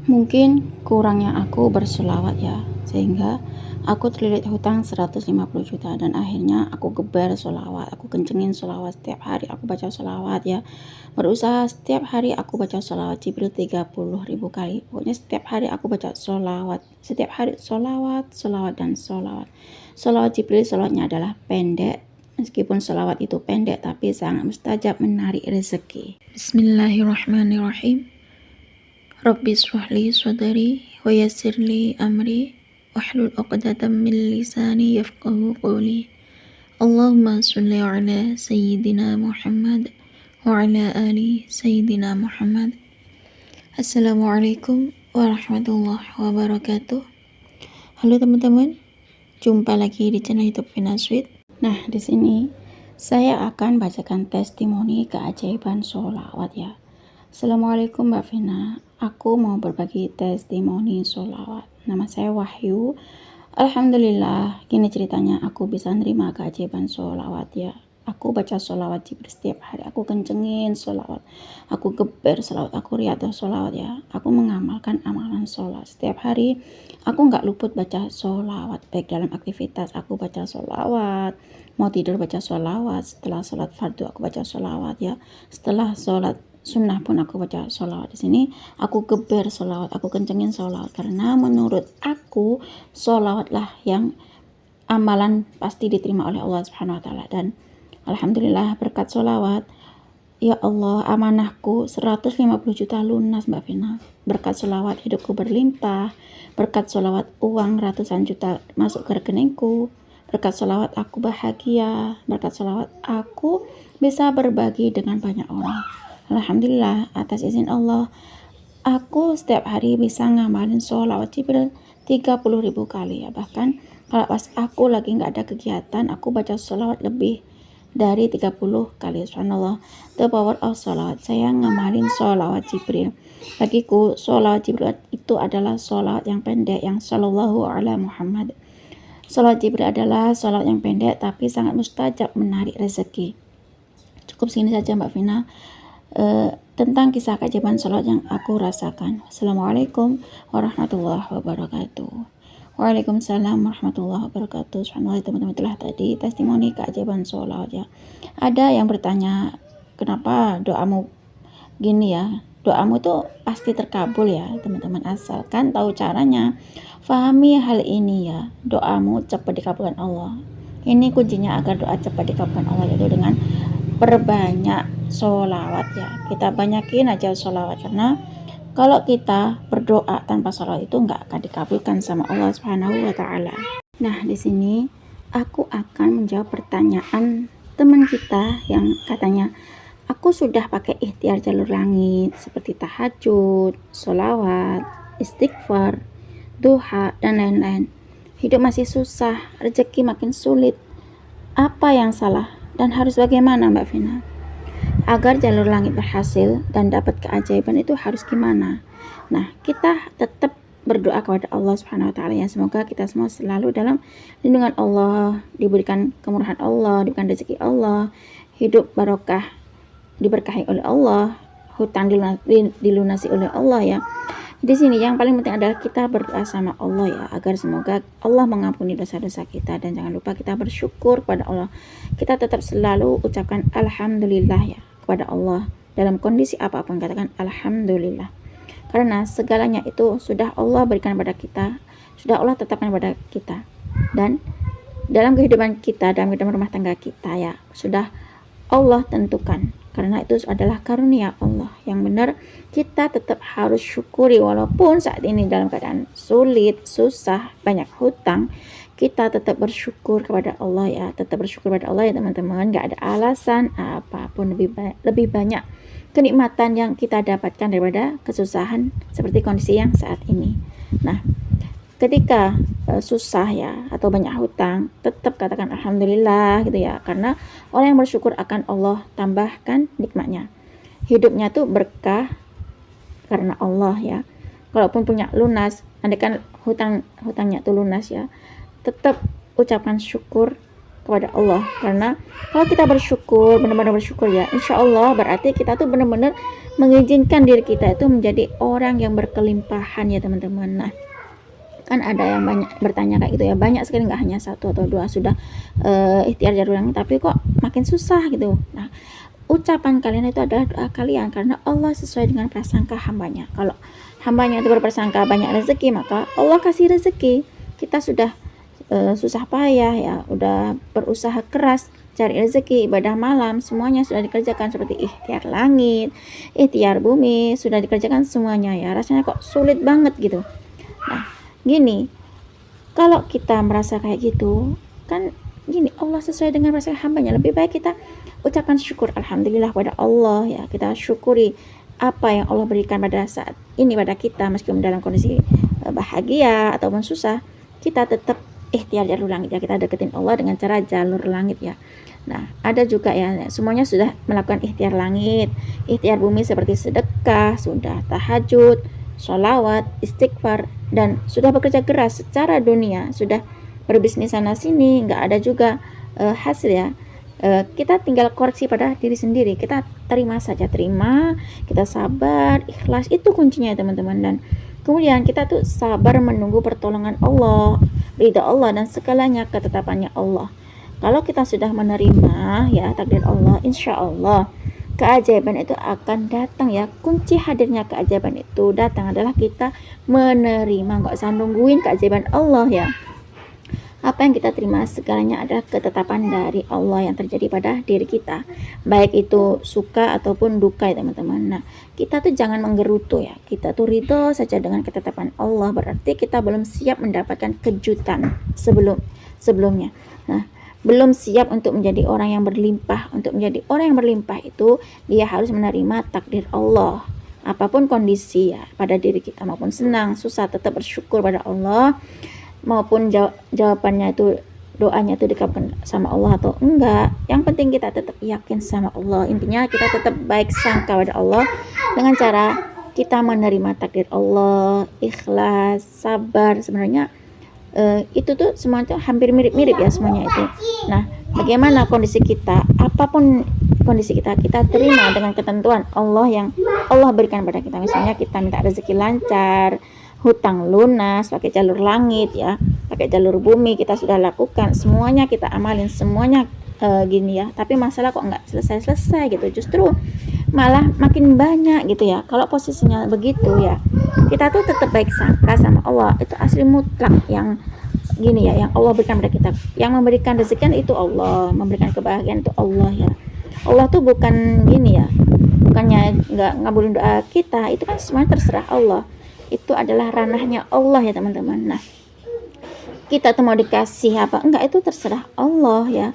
Mungkin kurangnya aku berselawat ya, sehingga aku terlilit hutang 150 juta dan akhirnya aku geber selawat, aku kencengin selawat setiap hari aku baca selawat ya. Berusaha setiap hari aku baca selawat Jibril 30.000 kali. Pokoknya setiap hari aku baca selawat, setiap hari selawat, selawat dan selawat. Selawat Jibril selawatnya adalah pendek. Meskipun selawat itu pendek tapi sangat mustajab menarik rezeki. Bismillahirrahmanirrahim. Rabbi shrahli sadri wa yassirli amri wahlul 'uqdatam min lisani yafqahu qawli. Allahumma shalli ala sayyidina Muhammad wa ala ali sayyidina Muhammad. Assalamualaikum warahmatullahi wabarakatuh. Halo teman-teman, jumpa lagi di channel YouTube Vina Sweet. Nah, di sini saya akan bacakan testimoni keajaiban sholawat ya. Assalamualaikum Mbak Vina, aku mau berbagi testimoni sholawat. Nama saya Wahyu. Alhamdulillah, gini ceritanya aku bisa nerima keajaiban sholawat ya. Aku baca sholawat Jibril setiap hari, aku kencengin sholawat, aku geber sholawat, aku riyadhah sholawat ya. Aku mengamalkan amalan sholawat setiap hari. Aku nggak luput baca sholawat, baik dalam aktivitas aku baca sholawat, mau tidur baca sholawat, setelah sholat fardu aku baca sholawat ya, setelah sholat sunnah pun aku baca sholawat. Di sini aku geber sholawat, aku kencengin sholawat, karena menurut aku sholawatlah yang amalan pasti diterima oleh Allah Subhanahu Wa Taala. Dan alhamdulillah berkat sholawat, ya Allah, amanahku 150 juta lunas Mbak Vina. Berkat sholawat hidupku berlimpah, berkat sholawat uang ratusan juta masuk ke rekeningku, berkat sholawat aku bahagia, berkat sholawat aku bisa berbagi dengan banyak orang. Alhamdulillah, atas izin Allah, aku setiap hari bisa ngamalin sholawat Jibril 30.000 kali ya. Bahkan kalau pas aku lagi nggak ada kegiatan, aku baca sholawat lebih dari 30 kali. Subhanallah, the power of sholawat. Saya ngamalin sholawat Jibril. Bagiku sholawat Jibril itu adalah sholawat yang pendek, yang sallallahu ala Muhammad. Sholawat Jibril adalah sholawat yang pendek tapi sangat mustajab menarik rezeki. Cukup sini saja Mbak Vina tentang kisah keajaiban sholat yang aku rasakan. Assalamualaikum warahmatullahi wabarakatuh. Waalaikumsalam warahmatullahi wabarakatuh. Subhanallah, teman-teman, telah tadi testimoni keajaiban sholat ya. Ada yang bertanya, kenapa doamu gini ya? Doamu tuh pasti terkabul ya teman-teman, asalkan tahu caranya. Fahami hal ini ya, doamu cepat dikabulkan Allah. Ini kuncinya agar doa cepat dikabulkan Allah, yaitu dengan perbanyak sholawat ya. Kita banyakin aja sholawat, karena kalau kita berdoa tanpa sholawat itu nggak akan dikabulkan sama Allah Subhanahu Wa Taala. Nah, di sini aku akan menjawab pertanyaan teman kita yang katanya, aku sudah pakai ikhtiar jalur langit seperti tahajud, sholawat, istighfar, duha, dan lain-lain. Hidup masih susah, rezeki makin sulit. Apa yang salah dan harus bagaimana Mbak Vina? Agar jalur langit berhasil dan dapat keajaiban itu harus gimana? Nah, kita tetap berdoa kepada Allah Subhanahu Wa Taala ya. Semoga kita semua selalu dalam lindungan Allah, diberikan kemurahan Allah, diberikan rezeki Allah, hidup barokah, diberkahi oleh Allah, hutang dilunasi oleh Allah ya. Di sini yang paling penting adalah kita berdoa sama Allah ya, agar semoga Allah mengampuni dosa-dosa kita. Dan jangan lupa kita bersyukur kepada Allah. Kita tetap selalu ucapkan alhamdulillah ya kepada Allah dalam kondisi apapun, katakan alhamdulillah, karena segalanya itu sudah Allah berikan pada kita, sudah Allah tetapkan pada kita. Dan dalam kehidupan kita, dalam kehidupan rumah tangga kita ya, sudah Allah tentukan, karena itu adalah karunia Allah yang benar. Kita tetap harus syukuri, walaupun saat ini dalam keadaan sulit, susah, banyak hutang, kita tetap bersyukur kepada Allah ya. Tetap bersyukur kepada Allah ya teman-teman. Gak ada alasan apapun, lebih banyak kenikmatan yang kita dapatkan daripada kesusahan seperti kondisi yang saat ini. Nah, ketika susah ya atau banyak hutang, tetap katakan alhamdulillah gitu ya, karena orang yang bersyukur akan Allah tambahkan nikmatnya. Hidupnya tuh berkah karena Allah ya. Kalaupun punya lunas, andaikan hutangnya tuh lunas ya, tetap ucapkan syukur kepada Allah. Karena kalau kita bersyukur, benar-benar bersyukur ya, insya Allah berarti kita tuh benar-benar mengizinkan diri kita itu menjadi orang yang berkelimpahan ya teman-teman. Nah, kan ada yang banyak bertanya kayak gitu ya, banyak sekali, nggak hanya satu atau dua sudah ikhtiar jalur langit tapi kok makin susah gitu. Nah, ucapan kalian itu adalah doa kalian, karena Allah sesuai dengan prasangka hambanya. Kalau hambanya itu berprasangka banyak rezeki, maka Allah kasih rezeki. Kita sudah susah payah ya, udah berusaha keras cari rezeki, ibadah malam, semuanya sudah dikerjakan, seperti ikhtiar langit, ikhtiar bumi, sudah dikerjakan semuanya ya, rasanya kok sulit banget gitu. Nah, gini, kalau kita merasa kayak gitu kan gini, Allah sesuai dengan rasa hambanya, lebih baik kita ucapkan syukur alhamdulillah pada Allah ya, kita syukuri apa yang Allah berikan pada saat ini pada kita, meskipun dalam kondisi bahagia ataupun susah, kita tetap ikhtiar jalur langit ya, kita deketin Allah dengan cara jalur langit ya. Nah, ada juga ya, semuanya sudah melakukan ikhtiar langit, ikhtiar bumi seperti sedekah, sudah tahajud, sholawat, istighfar, dan sudah bekerja keras secara dunia, sudah berbisnis sana sini, nggak ada juga hasil ya. Kita tinggal koreksi pada diri sendiri, kita terima saja, terima, kita sabar, ikhlas, itu kuncinya ya teman-teman. Dan kemudian kita tuh sabar menunggu pertolongan Allah, ridha Allah, dan segalanya ketetapannya Allah. Kalau kita sudah menerima ya takdir Allah, insya Allah keajaiban itu akan datang ya. Kunci hadirnya keajaiban itu datang adalah kita menerima, nggak usah nungguin keajaiban Allah ya. Apa yang kita terima segalanya adalah ketetapan dari Allah yang terjadi pada diri kita, baik itu suka ataupun duka ya teman-teman. Nah, kita tuh jangan menggerutu ya, kita tuh ridho saja dengan ketetapan Allah, berarti kita belum siap mendapatkan kejutan sebelumnya. Nah, belum siap untuk menjadi orang yang berlimpah. Untuk menjadi orang yang berlimpah itu dia harus menerima takdir Allah, apapun kondisi ya pada diri kita, maupun senang, susah, tetap bersyukur pada Allah, maupun jawabannya itu, doanya itu dikabulkan sama Allah atau enggak, yang penting kita tetap yakin sama Allah. Intinya kita tetap baik sangka pada Allah dengan cara kita menerima takdir Allah, ikhlas, sabar. Sebenarnya itu tuh semuanya hampir mirip-mirip ya semuanya itu. Nah, bagaimana kondisi kita, apapun kondisi kita, kita terima dengan ketentuan Allah yang Allah berikan pada kita. Misalnya kita minta rezeki lancar, hutang lunas pakai jalur langit ya, pakai jalur bumi, kita sudah lakukan semuanya, kita amalin semuanya gini ya, tapi masalah kok nggak selesai gitu, justru malah makin banyak gitu ya. Kalau posisinya begitu ya, kita tuh tetap baik sangka sama Allah, itu asli mutlak yang gini ya, yang Allah berikan pada kita. Yang memberikan rezeki itu Allah, memberikan kebahagiaan itu Allah ya. Allah tuh bukan gini ya, bukannya nggak ngabulin doa kita, itu kan semuanya terserah Allah, itu adalah ranahnya Allah ya teman-teman. Nah, kita tuh mau dikasih apa enggak itu terserah Allah ya.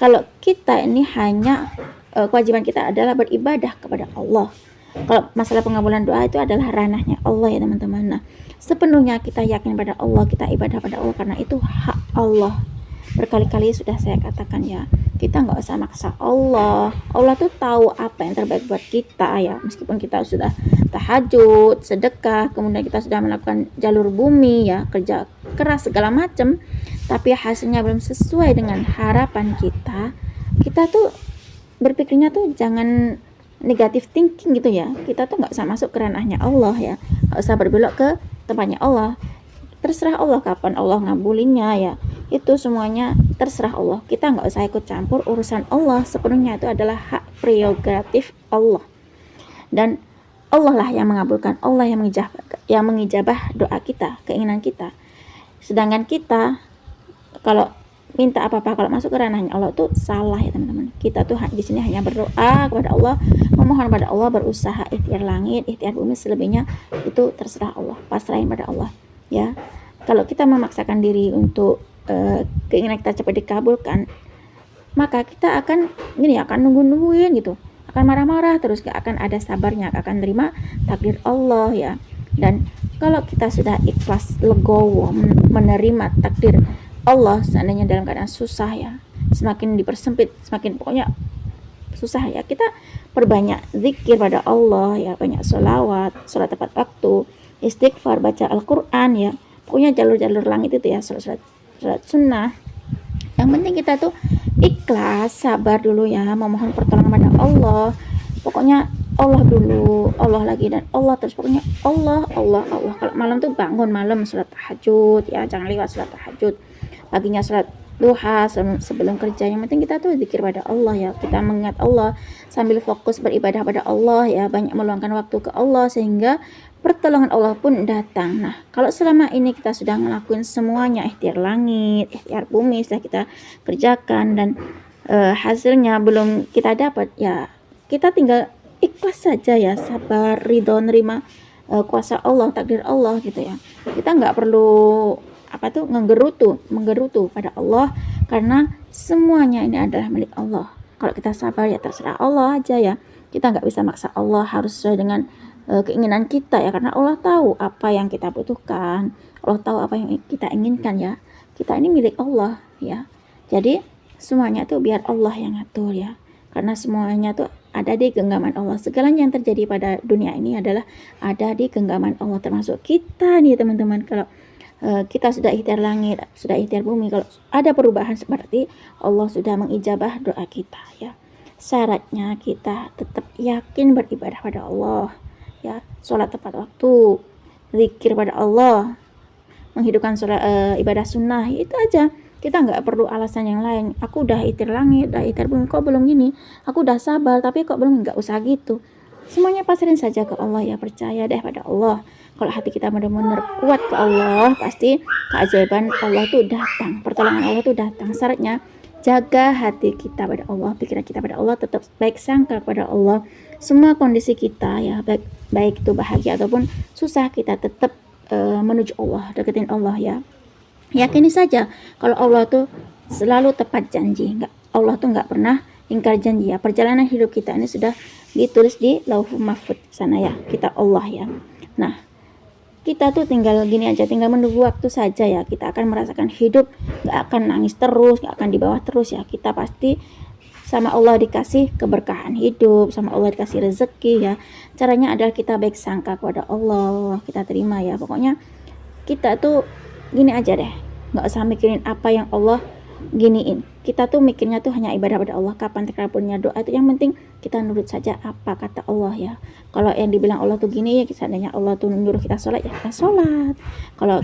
Kalau kita ini hanya kewajiban kita adalah beribadah kepada Allah. Kalau masalah pengabulan doa itu adalah ranahnya Allah ya teman-teman. Nah, sepenuhnya kita yakin pada Allah, kita ibadah pada Allah, karena itu hak Allah. Berkali-kali sudah saya katakan ya, kita nggak usah maksa Allah. Allah tuh tahu apa yang terbaik buat kita ya. Meskipun kita sudah tahajud, sedekah, kemudian kita sudah melakukan jalur bumi ya, kerja keras segala macam, tapi hasilnya belum sesuai dengan harapan kita, kita tuh berpikirnya tuh jangan negatif thinking gitu ya. Kita tuh nggak usah masuk ke ranahnya Allah ya, nggak usah berbelok ke tempatnya Allah. Terserah Allah kapan Allah ngabulinnya ya, itu semuanya terserah Allah. Kita nggak usah ikut campur urusan Allah, sepenuhnya itu adalah hak prerogatif Allah, dan Allah lah yang mengabulkan, Allah yang mengijabah doa kita, keinginan kita. Sedangkan kita kalau minta apa-apa, kalau masuk ke ranahnya Allah tuh salah ya teman-teman. Kita tuh di sini hanya berdoa kepada Allah, memohon pada Allah, berusaha ikhtiar langit, ikhtiar bumi, selebihnya itu terserah Allah, pasrahin pada Allah ya. Kalau kita memaksakan diri untuk keinginan kita cepat dikabulkan, maka kita akan gini, akan nungguin gitu, akan marah-marah terus, gak akan ada sabarnya, gak akan terima takdir Allah ya. Dan kalau kita sudah ikhlas, legowo menerima takdir Allah, seandainya dalam keadaan susah ya, semakin dipersempit, semakin pokoknya susah ya, kita perbanyak zikir pada Allah ya, banyak sholawat, sholat tepat waktu, istighfar, baca Al-Quran ya, pokoknya jalur-jalur langit itu ya, sholat sunnah, Yang penting kita tuh ikhlas, sabar dulu ya, memohon pertolongan pada Allah. Pokoknya Allah dulu, Allah lagi, dan Allah terus. Pokoknya Allah, Allah, Allah. Kalau malam tuh bangun malam sholat tahajud ya, jangan lewat sholat tahajud. Paginya sholat duha sebelum kerja. Yang penting kita tuh zikir pada Allah ya, kita mengingat Allah sambil fokus beribadah pada Allah ya, banyak meluangkan waktu ke Allah sehingga pertolongan Allah pun datang. Nah, kalau selama ini kita sudah ngelakuin semuanya, ikhtiar langit, ikhtiar bumi sudah kita kerjakan, dan hasilnya belum kita dapat ya, kita tinggal ikhlas saja ya, sabar, ridho, nerima kuasa Allah, takdir Allah gitu ya. Kita nggak perlu menggerutu pada Allah, karena semuanya ini adalah milik Allah. Kalau kita sabar ya terserah Allah aja ya, kita nggak bisa maksa Allah harus sesuai dengan keinginan kita ya, karena Allah tahu apa yang kita butuhkan, Allah tahu apa yang kita inginkan ya. Kita ini milik Allah ya, jadi semuanya tuh biar Allah yang ngatur ya, karena semuanya tuh ada di genggaman Allah. Segalanya yang terjadi pada dunia ini adalah ada di genggaman Allah, termasuk kita nih teman-teman. Kalau kita sudah ikhtiar langit, sudah ikhtiar bumi, kalau ada perubahan berarti Allah sudah mengijabah doa kita ya. Syaratnya kita tetap yakin beribadah pada Allah ya, sholat tepat waktu, zikir pada Allah, menghidupkan sholat ibadah sunnah, itu aja. Kita nggak perlu alasan yang lain. Aku udah ikhtiar langit, udah ikhtiar bumi, kok belum gini. Aku udah sabar tapi kok belum, nggak usah gitu. Semuanya pasrin saja ke Allah ya, percaya deh pada Allah. Kalau hati kita benar-benar kuat ke Allah, pasti keajaiban Allah tuh datang, pertolongan Allah tuh datang. Syaratnya jaga hati kita pada Allah, pikiran kita pada Allah, tetap baik sangka pada Allah. Semua kondisi kita ya, baik itu bahagia ataupun susah, kita tetap menuju Allah, deketin Allah ya. Yakini saja kalau Allah tuh selalu tepat janji. Allah tuh nggak pernah ingkar janji ya. Perjalanan hidup kita ini sudah ditulis di Lauhul Mahfuz sana ya, kita Allah ya. Nah, kita tuh tinggal gini aja, tinggal menunggu waktu saja ya. Kita akan merasakan hidup, gak akan nangis terus, gak akan di bawah terus ya. Kita pasti sama Allah dikasih keberkahan hidup, sama Allah dikasih rezeki ya. Caranya adalah kita baik sangka kepada Allah, kita terima ya. Pokoknya kita tuh gini aja deh, gak usah mikirin apa yang Allah giniin. Kita tuh mikirnya tuh hanya ibadah pada Allah, kapan terkabulnya doa itu. Yang penting kita nurut saja apa kata Allah ya. Kalau yang dibilang Allah tuh gini ya, seandainya Allah tuh nyuruh kita sholat ya kita sholat. Kalau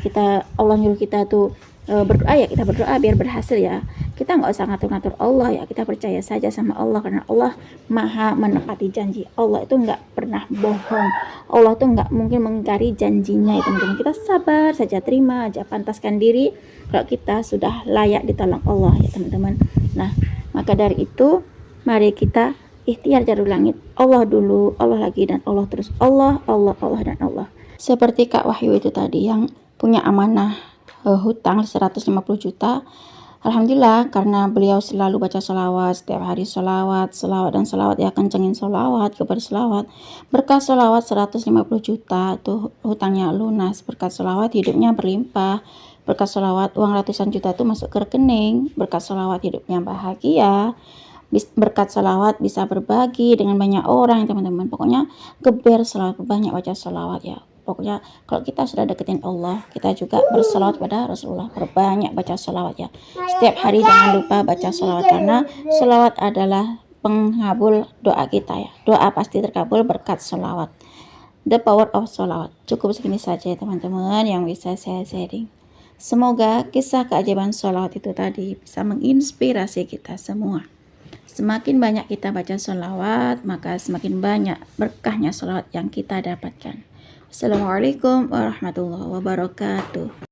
Allah nyuruh kita tuh berdoa ya kita berdoa biar berhasil ya. Kita nggak usah ngatur-ngatur Allah ya, kita percaya saja sama Allah, karena Allah maha menepati janji. Allah itu nggak pernah bohong, Allah tuh nggak mungkin mengingkari janjinya ya teman-teman. Kita sabar saja, terima aja, pantaskan diri kalau kita sudah layak ditolong Allah ya teman-teman. Nah, maka dari itu mari kita ikhtiar jalur langit, Allah dulu, Allah lagi, dan Allah terus. Allah, Allah, Allah, dan Allah. Seperti Kak Wahyu itu tadi yang punya amanah hutang 150 juta. Alhamdulillah, karena beliau selalu baca sholawat, setiap hari sholawat dan sholawat ya, kencengin sholawat, kepada sholawat. Berkat sholawat 150 juta tuh hutangnya lunas. Berkat sholawat hidupnya berlimpah. Berkat sholawat uang ratusan juta tuh masuk ke rekening. Berkat sholawat hidupnya bahagia. Berkat sholawat bisa berbagi dengan banyak orang teman-teman. Pokoknya geber sholawat, banyak baca sholawat ya. Pokoknya kalau kita sudah deketin Allah, kita juga bersolawat pada Rasulullah, berbanyak baca solawat ya. Setiap hari jangan lupa baca solawat, karena solawat adalah pengabul doa kita ya. Doa pasti terkabul berkat solawat. The power of solawat. Cukup segini saja ya teman-teman yang bisa saya sharing. Semoga kisah keajaiban solawat itu tadi bisa menginspirasi kita semua. Semakin banyak kita baca solawat, maka semakin banyak berkahnya solawat yang kita dapatkan. Assalamualaikum warahmatullahi wabarakatuh.